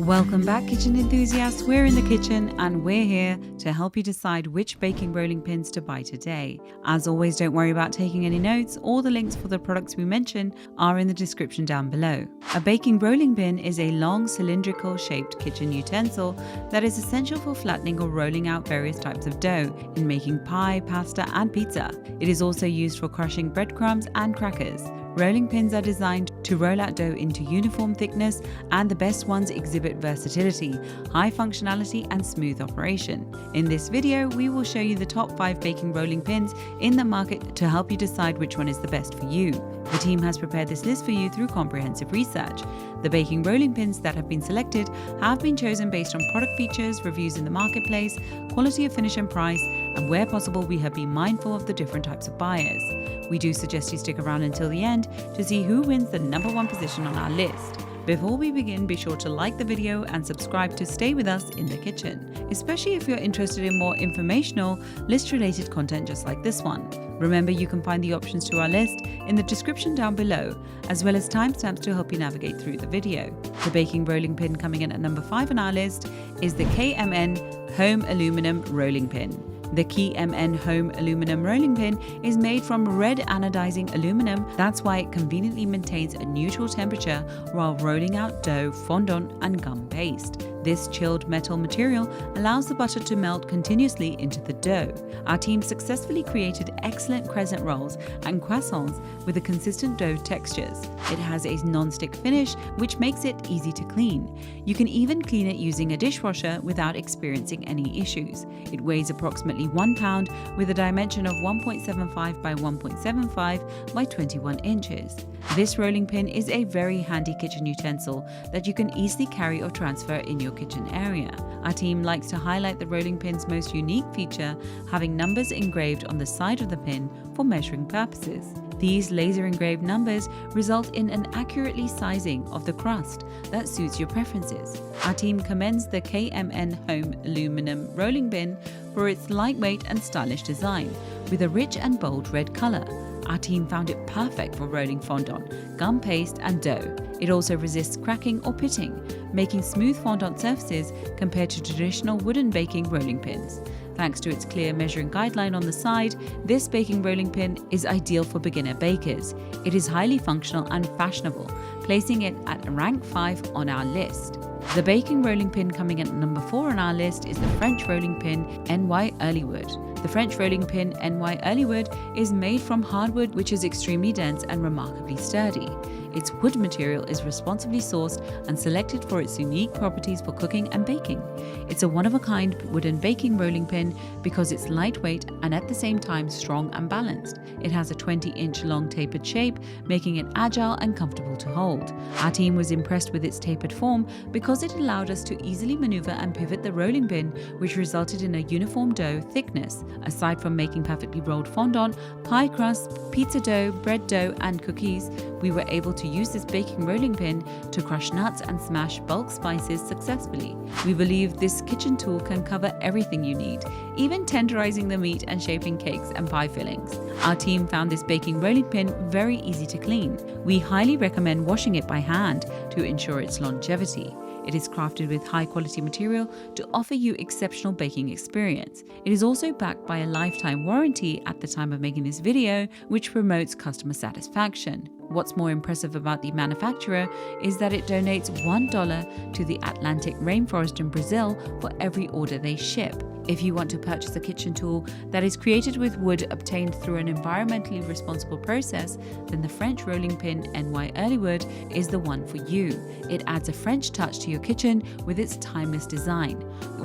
Welcome back, kitchen enthusiasts. We're in the kitchen and we're here to help you decide which baking rolling pins to buy today. As always, don't worry about taking any notes. All the links for the products we mention are in the description down below. A baking rolling pin is a long cylindrical-shaped kitchen utensil that is essential for flattening or rolling out various types of dough in making pie, pasta, and pizza. It is also used for crushing breadcrumbs and crackers. Rolling pins are designed to roll out dough into uniform thickness, and the best ones exhibit versatility, high functionality, and smooth operation. In this video, we will show you the top 5 baking rolling pins in the market to help you decide which one is the best for you. The team has prepared this list for you through comprehensive research. The baking rolling pins that have been selected have been chosen based on product features, reviews in the marketplace, quality of finish and price, and where possible we have been mindful of the different types of buyers. We do suggest you stick around until the end to see who wins the number 1 position on our list. Before we begin, be sure to like the video and subscribe to stay with us in the kitchen, especially if you're interested in more informational, list-related content just like this one. Remember, you can find the options to our list in the description down below, as well as timestamps to help you navigate through the video. The baking rolling pin coming in at number 5 on our list is the KMN Home Aluminum Rolling Pin. The KMN Home Aluminum Rolling Pin is made from red anodizing aluminum. That's why it conveniently maintains a neutral temperature while rolling out dough, fondant, and gum paste. This chilled metal material allows the butter to melt continuously into the dough. Our team successfully created excellent crescent rolls and croissants with the consistent dough textures. It has a non-stick finish, which makes it easy to clean. You can even clean it using a dishwasher without experiencing any issues. It weighs approximately 1 pound with a dimension of 1.75 by 1.75 by 21 inches. This rolling pin is a very handy kitchen utensil that you can easily carry or transfer in your kitchen area. Our team likes to highlight the rolling pin's most unique feature, having numbers engraved on the side of the pin for measuring purposes. These laser engraved numbers result in an accurately sizing of the crust that suits your preferences. Our team commends the KMN Home Aluminum Rolling Pin for its lightweight and stylish design with a rich and bold red color. Our team found it perfect for rolling fondant, gum paste, and dough. It also resists cracking or pitting, making smooth fondant surfaces compared to traditional wooden baking rolling pins. Thanks to its clear measuring guideline on the side, this baking rolling pin is ideal for beginner bakers. It is highly functional and fashionable, placing it at rank 5 on our list. The baking rolling pin coming at number 4 on our list is the French rolling pin NY Earlywood. The French rolling pin NY Earlywood is made from hardwood, which is extremely dense and remarkably sturdy. Its wood material is responsibly sourced and selected for its unique properties for cooking and baking. It's a one-of-a-kind wooden baking rolling pin because it's lightweight and at the same time strong and balanced. It has a 20-inch long tapered shape, making it agile and comfortable to hold. Our team was impressed with its tapered form because it allowed us to easily maneuver and pivot the rolling pin, which resulted in a uniform dough thickness. Aside from making perfectly rolled fondant, pie crust, pizza dough, bread dough, and cookies, we were able to use this baking rolling pin to crush nuts and smash bulk spices successfully. We believe this kitchen tool can cover everything you need, even tenderizing the meat and shaping cakes and pie fillings. Our team found this baking rolling pin very easy to clean. We highly recommend washing it by hand to ensure its longevity. It is crafted with high-quality material to offer you exceptional baking experience. It is also backed by a lifetime warranty at the time of making this video, which promotes customer satisfaction. What's more impressive about the manufacturer is that it donates $1 to the Atlantic rainforest in Brazil for every order they ship. If you want to purchase a kitchen tool that is created with wood obtained through an environmentally responsible process, then the French rolling pin NY Earlywood is the one for you. It adds a French touch to your kitchen with its timeless design,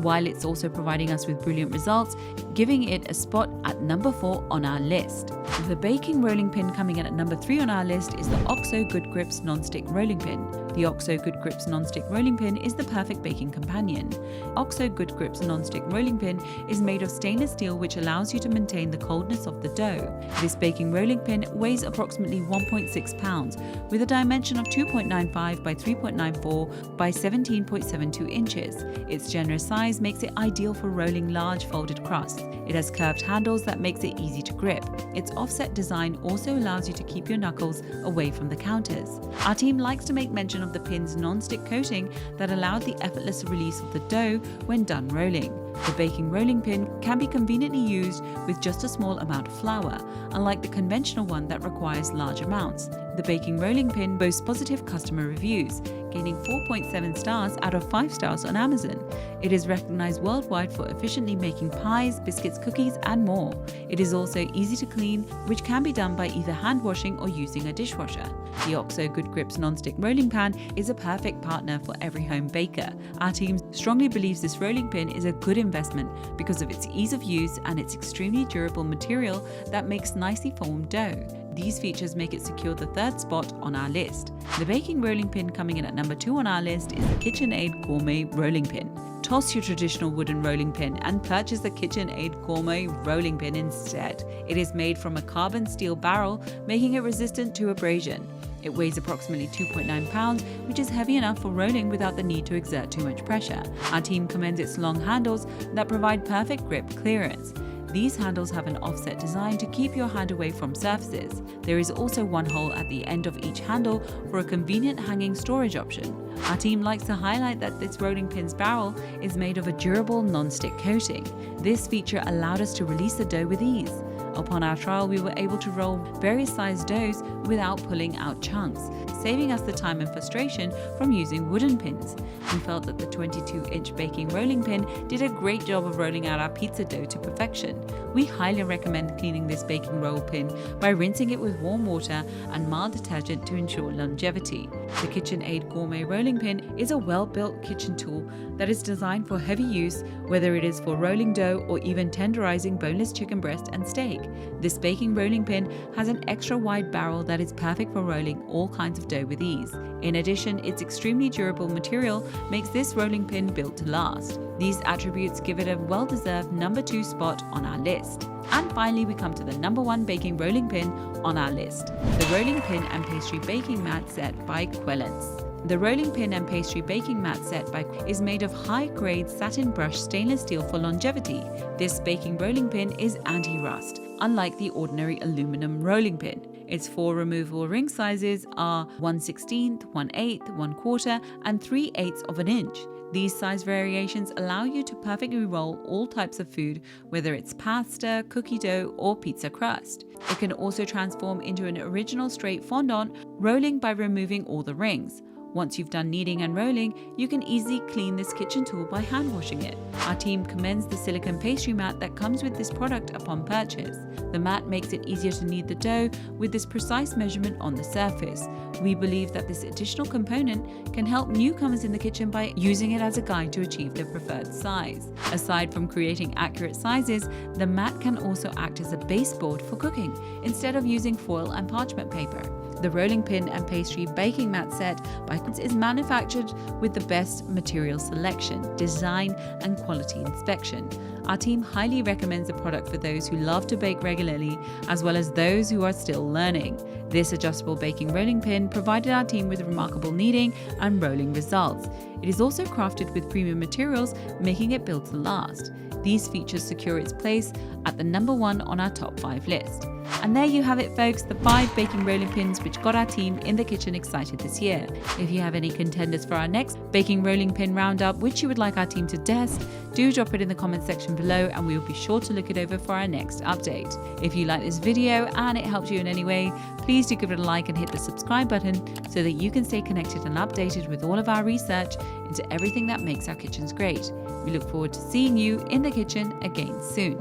while it's also providing us with brilliant results, giving it a spot at number 4 on our list. The baking rolling pin coming in at number 3 on our list is the OXO Good Grips Non-Stick Rolling Pin. The OXO Good Grips Non-Stick Rolling Pin is the perfect baking companion. OXO Good Grips Non-Stick Rolling Pin is made of stainless steel, which allows you to maintain the coldness of the dough. This baking rolling pin weighs approximately 1.6 pounds with a dimension of 2.95 by 3.94 by 17.72 inches. Its generous size makes it ideal for rolling large folded crusts. It has curved handles that makes it easy to grip. Its offset design also allows you to keep your knuckles away from the counters. Our team likes to make mention combination of the pin's non-stick coating that allowed the effortless release of the dough when done rolling. The baking rolling pin can be conveniently used with just a small amount of flour, unlike the conventional one that requires large amounts. The baking rolling pin boasts positive customer reviews, gaining 4.7 stars out of 5 stars on Amazon. It is recognized worldwide for efficiently making pies, biscuits, cookies, and more. It is also easy to clean, which can be done by either hand washing or using a dishwasher. The OXO Good Grips non-stick rolling pan is a perfect partner for every home baker. Our team strongly believes this rolling pin is a good investment because of its ease of use and its extremely durable material that makes nicely formed dough. These features make it secure the third spot on our list. The baking rolling pin coming in at number 2 on our list is the KitchenAid Gourmet rolling pin. Toss your traditional wooden rolling pin and purchase the KitchenAid Gourmet rolling pin instead. It is made from a carbon steel barrel, making it resistant to abrasion. It weighs approximately 2.9 pounds, which is heavy enough for rolling without the need to exert too much pressure. Our team commends its long handles that provide perfect grip clearance. These handles have an offset design to keep your hand away from surfaces. There is also one hole at the end of each handle for a convenient hanging storage option. Our team likes to highlight that this rolling pin's barrel is made of a durable non-stick coating. This feature allowed us to release the dough with ease. Upon our trial, we were able to roll various sized doughs without pulling out chunks, saving us the time and frustration from using wooden pins. We felt that the 22-inch baking rolling pin did a great job of rolling out our pizza dough to perfection. We highly recommend cleaning this baking roll pin by rinsing it with warm water and mild detergent to ensure longevity. The KitchenAid Gourmet rolling pin is a well-built kitchen tool that is designed for heavy use, whether it is for rolling dough or even tenderizing boneless chicken breast and steak. This baking rolling pin has an extra wide barrel that is perfect for rolling all kinds of dough with ease. In addition, its extremely durable material makes this rolling pin built to last. These attributes give it a well-deserved number 2 spot on our list. And finally, we come to the number 1 baking rolling pin on our list, the Rolling Pin and Pastry Baking Mat Set by Quellance. The Rolling Pin and Pastry Baking Mat Set by is made of high-grade satin brushed stainless steel for longevity. This baking rolling pin is anti-rust, unlike the ordinary aluminum rolling pin. Its 4 removable ring sizes are 1/16, 1/8, 1/4, and 3/8 of an inch. These size variations allow you to perfectly roll all types of food, whether it's pasta, cookie dough, or pizza crust. It can also transform into an original straight fondant, rolling by removing all the rings. Once you've done kneading and rolling, you can easily clean this kitchen tool by hand washing it. Our team commends the silicone pastry mat that comes with this product upon purchase. The mat makes it easier to knead the dough with this precise measurement on the surface. We believe that this additional component can help newcomers in the kitchen by using it as a guide to achieve their preferred size. Aside from creating accurate sizes, the mat can also act as a baseboard for cooking instead of using foil and parchment paper. The Rolling Pin and Pastry Baking Mat Set by Quellance is manufactured with the best material selection, design, and quality inspection. Our team highly recommends the product for those who love to bake regularly, as well as those who are still learning. This adjustable baking rolling pin provided our team with remarkable kneading and rolling results. It is also crafted with premium materials, making it built to last. These features secure its place at the number 1 on our top 5 list. And there you have it, folks, the 5 baking rolling pins which got our team in the kitchen excited this year. If you have any contenders for our next baking rolling pin roundup which you would like our team to test, do drop it in the comment section below and we will be sure to look it over for our next update. If you like this video and it helped you in any way, please do give it a like and hit the subscribe button so that you can stay connected and updated with all of our research into everything that makes our kitchens great. We look forward to seeing you in the kitchen again soon.